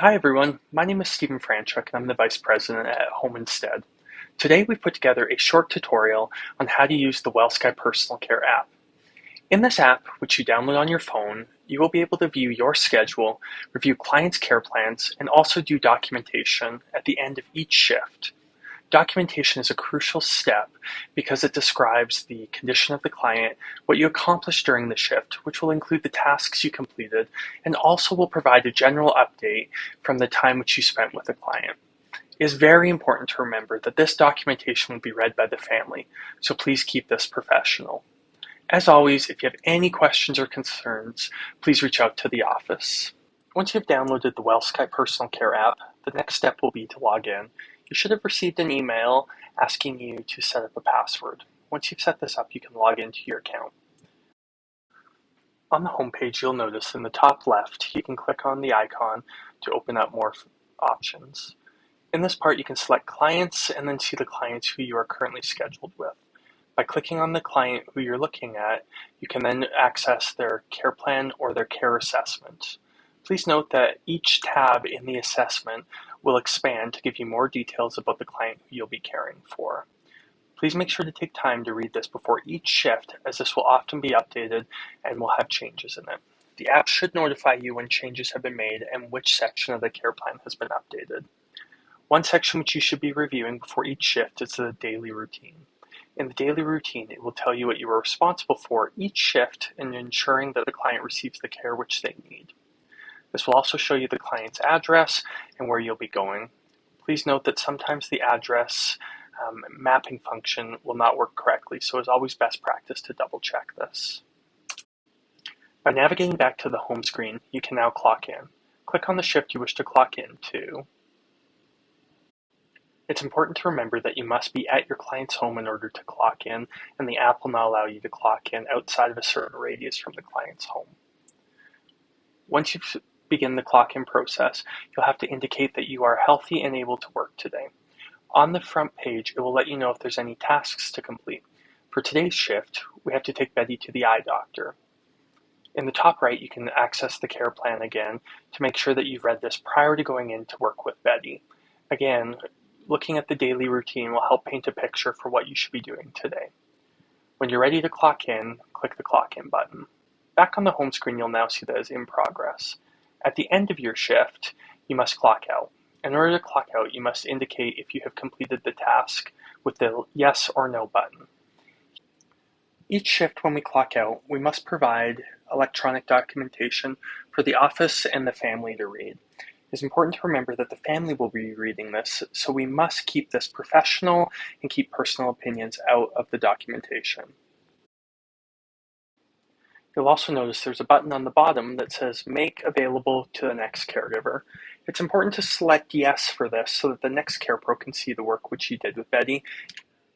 Hi everyone, my name is Stephen Franchuk and I'm the Vice President at Home Instead. Today we put together a short tutorial on how to use the Wellyksy Personal Care App. In this app, which you download on your phone, you will be able to view your schedule, review clients' care plans, and also do documentation at the end of each shift. Documentation is a crucial step because it describes the condition of the client, what you accomplished during the shift, which will include the tasks you completed, and also will provide a general update from the time which you spent with the client. It is very important to remember that this documentation will be read by the family, so please keep this professional. As always, if you have any questions or concerns, please reach out to the office. Once you've downloaded the Wellyksy Personal Care app, the next step will be to log in. You should have received an email asking you to set up a password. Once you've set this up, you can log into your account. On the home page, you'll notice in the top left, you can click on the icon to open up more options. In this part, you can select clients and then see the clients who you are currently scheduled with. By clicking on the client who you're looking at, you can then access their care plan or their care assessment. Please note that each tab in the assessment will expand to give you more details about the client who you'll be caring for. Please make sure to take time to read this before each shift, as this will often be updated and will have changes in it. The app should notify you when changes have been made and which section of the care plan has been updated. One section which you should be reviewing before each shift is the daily routine. In the daily routine, it will tell you what you are responsible for each shift in ensuring that the client receives the care which they need. This will also show you the client's address and where you'll be going. Please note that sometimes the address mapping function will not work correctly, so it's always best practice to double check this. By navigating back to the home screen, you can now clock in. Click on the shift you wish to clock into. It's important to remember that you must be at your client's home in order to clock in, and the app will not allow you to clock in outside of a certain radius from the client's home. Once you begin the clock-in process, you'll have to indicate that you are healthy and able to work today. On the front page, it will let you know if there's any tasks to complete. For today's shift, we have to take Betty to the eye doctor. In the top right, you can access the care plan again to make sure that you've read this prior to going in to work with Betty. Again, looking at the daily routine will help paint a picture for what you should be doing today. When you're ready to clock in, click the clock in button. Back on the home screen, you'll now see that it's in progress. At the end of your shift, you must clock out. In order to clock out, you must indicate if you have completed the task with the yes or no button. Each shift when we clock out, we must provide electronic documentation for the office and the family to read. It's important to remember that the family will be reading this, so we must keep this professional and keep personal opinions out of the documentation. You'll also notice there's a button on the bottom that says Make Available to the Next Caregiver. It's important to select Yes for this so that the next care pro can see the work which you did with Betty.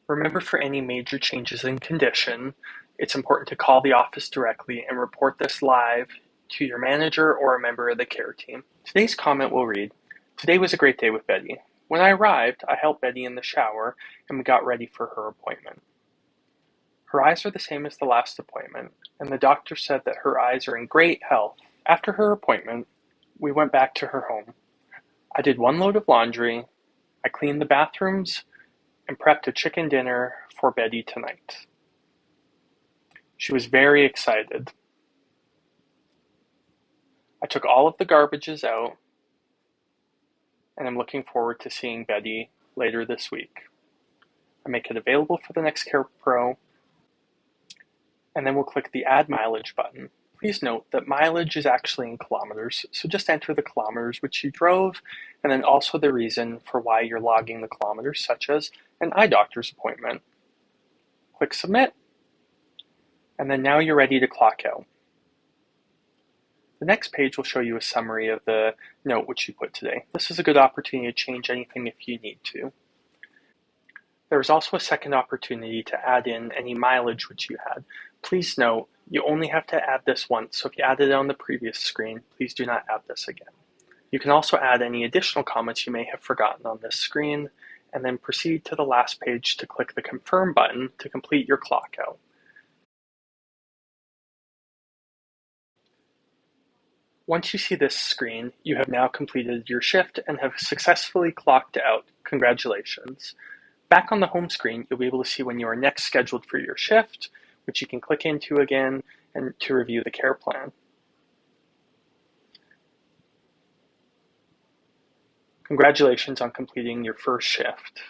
Remember, for any major changes in condition, it's important to call the office directly and report this live to your manager or a member of the care team. Today's comment will read, "Today was a great day with Betty. When I arrived, I helped Betty in the shower and we got ready for her appointment. Her eyes are the same as the last appointment, and the doctor said that her eyes are in great health. After her appointment, we went back to her home. I did one load of laundry, I cleaned the bathrooms, and prepped a chicken dinner for Betty tonight." She was very excited. "I took all of the garbages out, and I'm looking forward to seeing Betty later this week. I make it available for the next care pro, and then we'll click the Add Mileage button. Please note that mileage is actually in kilometers, so just enter the kilometers which you drove, and then also the reason for why you're logging the kilometers, such as an eye doctor's appointment. Click Submit, and then now you're ready to clock out. The next page will show you a summary of the note which you put today. This is a good opportunity to change anything if you need to. There is also a second opportunity to add in any mileage which you had. Please note, you only have to add this once, so if you added it on the previous screen, please do not add this again. You can also add any additional comments you may have forgotten on this screen, and then proceed to the last page to click the Confirm button to complete your clock out. Once you see this screen, you have now completed your shift and have successfully clocked out. Congratulations. Back on the home screen, you'll be able to see when you are next scheduled for your shift, which you can click into again and to review the care plan. Congratulations on completing your first shift.